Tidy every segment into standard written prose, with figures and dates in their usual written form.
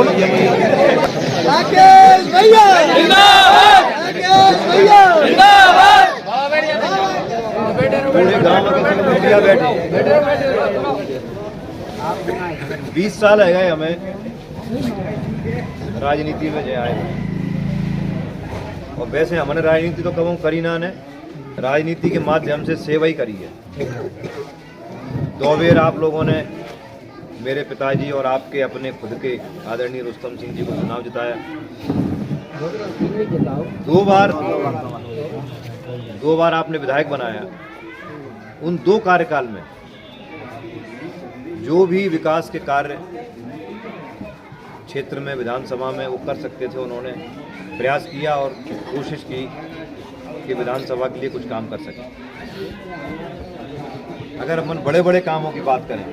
राकेश भैया जिंदाबाद, राकेश भैया जिंदाबाद। पूरे गांव में मीडिया बैठी 20 साल है गए हमें राजनीति में जो आए, और वैसे हमने राजनीति तो कभी करी ना ने, राजनीति के माध्यम से सेवा ही करी है। 2 बेर आप लोगों ने मेरे पिताजी और आपके अपने खुद के आदरणीय रुस्तम सिंह जी को चुनाव जिताया। 2 बार आपने विधायक बनाया। उन 2 कार्यकाल में जो भी विकास के कार्य क्षेत्र में विधानसभा में वो कर सकते थे, उन्होंने प्रयास किया और कोशिश की कि विधानसभा के लिए कुछ काम कर सकें। अगर अपन बड़े बड़े कामों की बात करें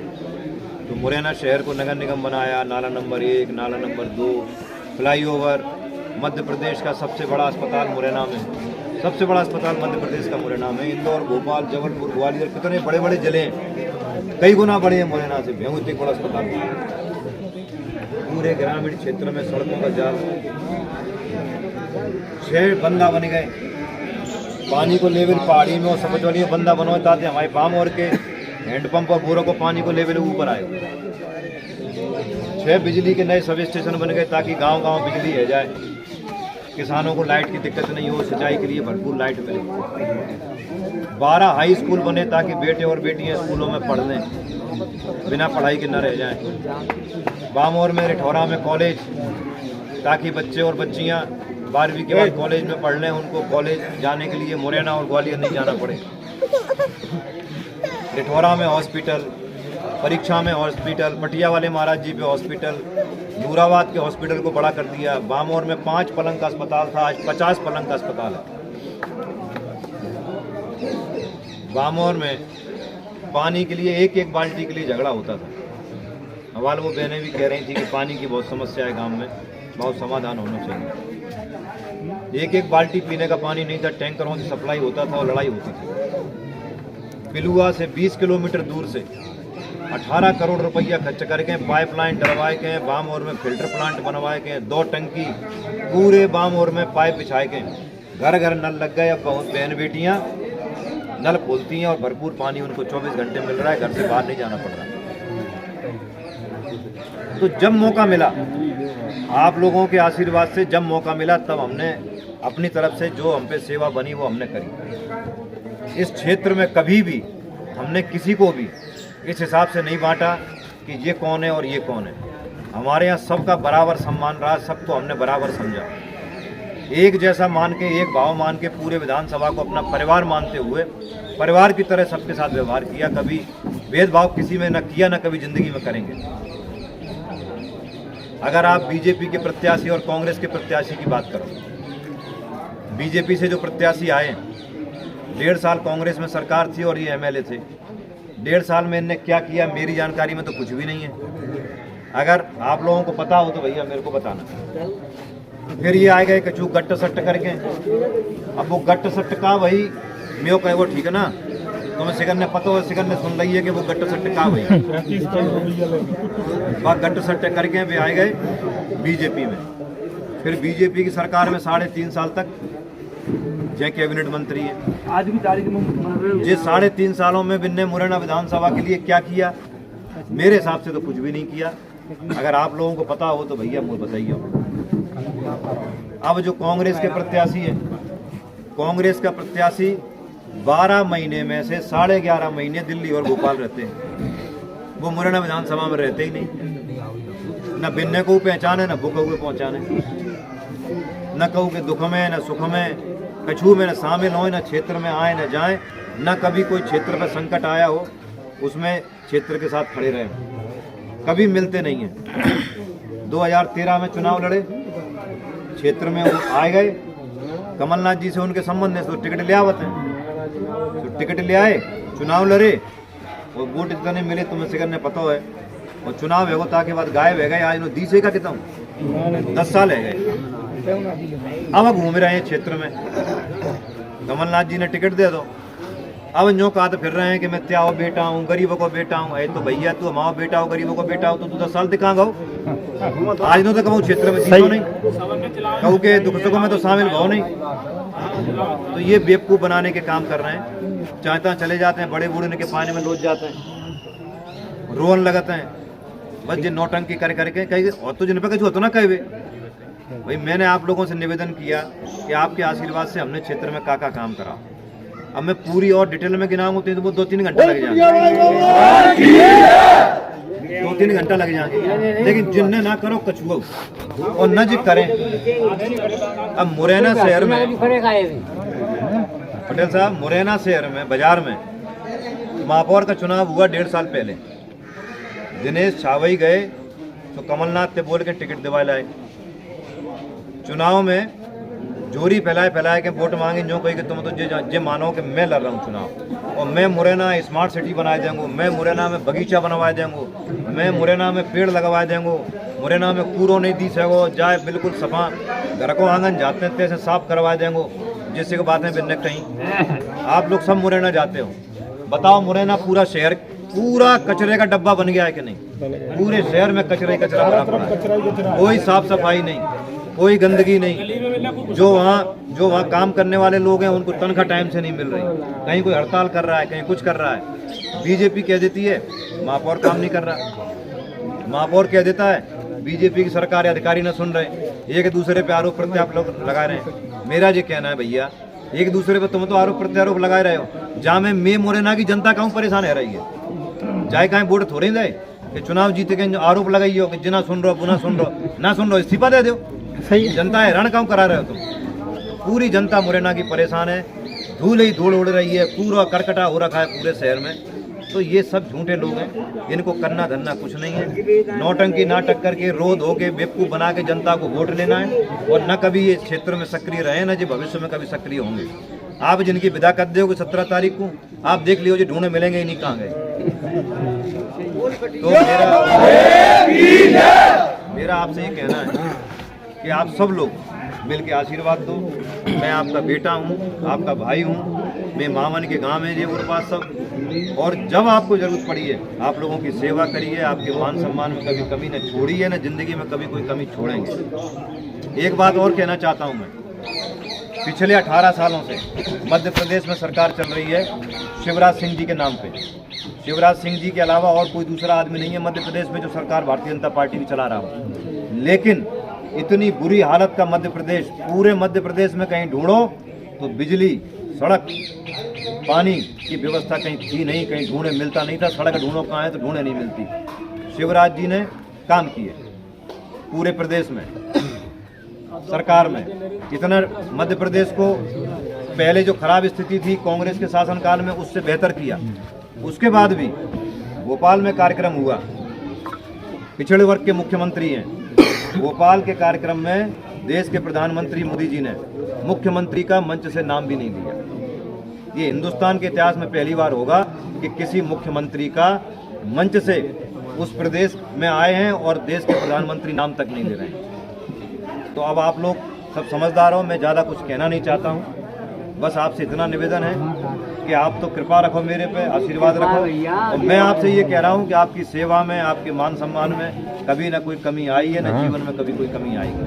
तो मुरैना शहर को नगर निगम बनाया, नाला नंबर 1, नाला नंबर 2, फ्लाईओवर, मध्य प्रदेश का सबसे बड़ा अस्पताल मुरैना में, सबसे बड़ा अस्पताल मध्य प्रदेश का मुरैना में, इंदौर, भोपाल, जबलपुर, ग्वालियर, कितने बड़े बड़े जिले हैं, कई गुना बड़े हैं मुरैना से, बहुत एक बड़ा अस्पताल। पूरे ग्रामीण क्षेत्र में सड़कों का जाल, 6 बंदा बन गए, पानी को लेवल पहाड़ी में और सपचौली में बंदा बनवाए ताकि हमारे पाम और के हैंडपंप और बोरों को पानी को लेवल ऊपर आए। 6 बिजली के नए सब स्टेशन बन गए ताकि गांव-गांव बिजली है जाए, किसानों को लाइट की दिक्कत नहीं हो, सिंचाई के लिए भरपूर लाइट मिले। 12 हाई स्कूल बने ताकि बेटे और बेटियां स्कूलों में पढ़ लें, बिना पढ़ाई के न रह जाएं। बामोर में, रिठौरा में कॉलेज, ताकि बच्चे और बच्चियां 12वीं के बाद कॉलेज में पढ़ लें, उनको कॉलेज जाने के लिए मुरैना और ग्वालियर नहीं जाना पड़े। रिठौरा में हॉस्पिटल, परीक्षा में हॉस्पिटल, पटिया वाले महाराज जी पे हॉस्पिटल, नूराबाद के हॉस्पिटल को बड़ा कर दिया। बामोर में 5 पलंग का अस्पताल था, आज 50 पलंग का अस्पताल है। बामोर में पानी के लिए एक बाल्टी के लिए झगड़ा होता था। हवाल वो बहनें भी कह रही थी कि पानी की बहुत समस्या है गांव में, बहुत समाधान होना चाहिए। एक बाल्टी पीने का पानी नहीं था, टैंकरों से सप्लाई होता था और लड़ाई होती थी। पिलुआ से 20 किलोमीटर दूर से 18 करोड़ रुपया खर्च करके पाइपलाइन डलवाए के, बामोर में फिल्टर प्लांट बनवाए के, 2 टंकी पूरे बामोर में पाइप बिछाए के, घर घर नल लग गए। अब बहुत बहन बेटियां नल खोलती हैं और भरपूर पानी उनको 24 घंटे मिल रहा है, घर से बाहर नहीं जाना पड़ रहा। तो जब मौका मिला, आप लोगों के आशीर्वाद से जब मौका मिला, तब हमने अपनी तरफ से जो हम पे सेवा बनी वो हमने करी। इस क्षेत्र में कभी भी हमने किसी को भी इस हिसाब से नहीं बांटा कि ये कौन है और ये कौन है। हमारे यहाँ सबका बराबर सम्मान रहा, सबको हमने बराबर समझा, एक जैसा मान के, एक भाव मान के, पूरे विधानसभा को अपना परिवार मानते हुए परिवार की तरह सबके साथ व्यवहार किया। कभी भेदभाव किसी में न किया, न कभी जिंदगी में करेंगे। अगर आप बीजेपी के प्रत्याशी और कांग्रेस के प्रत्याशी की बात करो, बीजेपी से जो प्रत्याशी आए, 1.5 साल कांग्रेस में सरकार थी और ये एमएलए थे। 1.5 साल में इनने क्या किया मेरी जानकारी में तो कुछ भी नहीं है। अगर आप लोगों को पता हो तो भैया मेरे को बताना। फिर ये आए गए कचू गट्ट सट्ट करके। अब वो गट्ट सट्ट का भाई मैं कहे वो ठीक है ना, तुम्हें सिकन ने पता हो, सिकन ने सुन रही है कि वो गट्ट सट्ट का भाई गट्ट सट्ट करके भी आए गए बीजेपी में। फिर बीजेपी की सरकार में 3.5 साल तक जय कैबिनेट मंत्री है। आज भी तारीख में ये 3.5 सालों में बिन्ने मुरैना विधानसभा के लिए क्या किया, मेरे हिसाब से तो कुछ भी नहीं किया। अगर आप लोगों को पता हो तो भैया मुझे बताइए। अब जो कांग्रेस के प्रत्याशी है, कांग्रेस का प्रत्याशी 12 महीने में से 11.5 महीने दिल्ली और भोपाल रहते हैं। वो मुरैना विधानसभा में रहते ही नहीं, न बिन्ने को पहचाने, न भूखे हुए पहुँचाने, न कहूँ के दुख में, न सुख में, कछू में न शामिल हो, न क्षेत्र में आए न जाएं, न कभी कोई क्षेत्र पर संकट आया हो उसमें क्षेत्र के साथ खड़े रहे, कभी मिलते नहीं हैं। 2013 में चुनाव लड़े, क्षेत्र में वो आए गए, कमलनाथ जी से उनके संबंध है तो टिकट ले आवत हैं, तो टिकट ले आए, चुनाव लड़े और वोट इतने मिले तुम्हें सिकन ने पता है। और चुनाव है वो ताकि बाद गायब है गए, आज नो दीसे का कितना 10 साल है गए। अब घूम रहे हैं क्षेत्र में, कमलनाथ जी ने टिकट दे दो, अब न्यों कहा तो फिर रहे हैं कि मैं त्याओ बेटा हूँ, गरीबों को बेटा हूँ। तो भैया तू हमारा बेटा हो, गरीबों को बेटा हो तो तू 10 साल दिखागा हो, आज नो तो कहूँ क्षेत्र में जीतो नहीं, कहूँ के दुख सुखों में तो शामिल भाव नहीं। तो ये बेवकूफ़ बनाने के काम कर रहे हैं। चाहता चले जाते हैं, बड़े बूढ़े के पानी में लोट जाते हैं, रोन लगाते हैं, बस जिन नौटंकी कर करके कहीं और तो जिन पे कुछ होता ना कहे भाई। मैंने आप लोगों से निवेदन किया कि आपके आशीर्वाद से हमने क्षेत्र में का काम करा। अब मैं पूरी और डिटेल में गिनाऊंगा तो वो 2-3 घंटे लग जाएंगे, 2-3 घंटा लग जाएंगे। लेकिन जिनने ना करो कछुआ और न जी करें। अब मुरैना शहर में पटेल साहब, मुरैना शहर में बाजार में महापौर का चुनाव हुआ 1.5 साल पहले। दिनेश छावई गए तो कमलनाथ ने बोल के टिकट दिवा लाए। चुनाव में जोरी फैलाए के वोट मांगे, जो कही कि तुम तो जे मानो कि मैं लड़ रहा हूँ चुनाव, और मैं मुरैना स्मार्ट सिटी बना देंगे, मैं मुरैना में बगीचा बनवा देंगे, मैं मुरैना में पेड़ लगवा देंगे, मुरैना में कूड़ो नहीं दी सको जाए, बिल्कुल सफा घर को आंगन जाते थे साफ करवा देंगे, जिससे की बातें बिन कहीं। आप लोग सब मुरैना जाते हो, बताओ मुरैना पूरा शहर पूरा कचरे का डब्बा बन गया है कि नहीं? पूरे शहर में कचरा भरा पड़ा है, कोई साफ सफाई नहीं, कोई गंदगी नहीं। जो वहाँ काम करने वाले लोग हैं उनको तनख्वाह टाइम से नहीं मिल रही, कहीं कोई हड़ताल कर रहा है, कहीं कुछ कर रहा है। बीजेपी कह देती है महापौर काम नहीं कर रहा, महापौर कह देता है बीजेपी की सरकार अधिकारी न सुन रहे, एक दूसरे पे आरोप प्रत्यारोप लोग लगा रहे हैं। मेरा ये कहना है भैया, एक दूसरे पे तुम तो आरोप प्रत्यारोप लगाए रहे हो, जहाँ में मुरैना की जनता कहूँ परेशान है रही है, जाए कहीं वोट थोड़े जाए कि चुनाव जीते के आरोप लगाइयो कि जिना सुन रहो बुना सुन रहो, ना सुन रहो इस्तीफा दे दो। सही जनता है रण काम करा रहे हो तुम। पूरी जनता मुरैना की परेशान है, धूल ही धूल उड़ रही है, पूरा करकटा हो रखा है पूरे शहर में। तो ये सब झूठे लोग हैं, इनको करना धरना कुछ नहीं है। नौटंकी नाटक करके रोध होके बेवकूफ़ बना के जनता को वोट लेना है, और न कभी ये क्षेत्र में सक्रिय रहे, न जो भविष्य में कभी सक्रिय होंगे। आप जिनकी विदा कर दोगे 17 तारीख को, आप देख लियो जो ढूंढे मिलेंगे ही नहीं, कहाँ गए। तो मेरा आपसे ये कहना है कि आप सब लोग मिल के आशीर्वाद दो। मैं आपका बेटा हूँ, आपका भाई हूँ, मैं मामन के गांव में ये उनके पास सब, और जब आपको जरूरत पड़ी है आप लोगों की सेवा करिए, आपके मान सम्मान में कभी कमी न छोड़िए, न जिंदगी में कभी कोई कमी छोड़ेंगे। एक बात और कहना चाहता हूँ मैं, पिछले 18 सालों से मध्य प्रदेश में सरकार चल रही है शिवराज सिंह जी के नाम पे। शिवराज सिंह जी के अलावा और कोई दूसरा आदमी नहीं है मध्य प्रदेश में जो सरकार भारतीय जनता पार्टी की चला रहा हो। लेकिन इतनी बुरी हालत का मध्य प्रदेश, पूरे मध्य प्रदेश में कहीं ढूंढो तो बिजली, सड़क, पानी की व्यवस्था कहीं थी नहीं, कहीं ढूंढे मिलता नहीं था। सड़क ढूंढो कहाँ है तो ढूंढे नहीं मिलती। शिवराज जी ने काम किए पूरे प्रदेश में, सरकार में। इतना मध्य प्रदेश को पहले जो खराब स्थिति थी कांग्रेस के शासनकाल में, उससे बेहतर किया। उसके बाद भी भोपाल में कार्यक्रम हुआ, पिछड़े वर्ग के मुख्यमंत्री हैं, भोपाल के कार्यक्रम में देश के प्रधानमंत्री मोदी जी ने मुख्यमंत्री का मंच से नाम भी नहीं लिया। ये हिंदुस्तान के इतिहास में पहली बार होगा कि किसी मुख्यमंत्री का मंच से उस प्रदेश में आए हैं और देश के प्रधानमंत्री नाम तक नहीं ले रहे हैं। तो अब आप लोग सब समझदार हो, मैं ज़्यादा कुछ कहना नहीं चाहता हूँ। बस आपसे इतना निवेदन है कि आप तो कृपा रखो मेरे पे, आशीर्वाद रखो। और मैं आपसे ये कह रहा हूँ कि आपकी सेवा में, आपके मान सम्मान में कभी ना कोई कमी आई है, ना जीवन में कभी कोई कमी आएगी।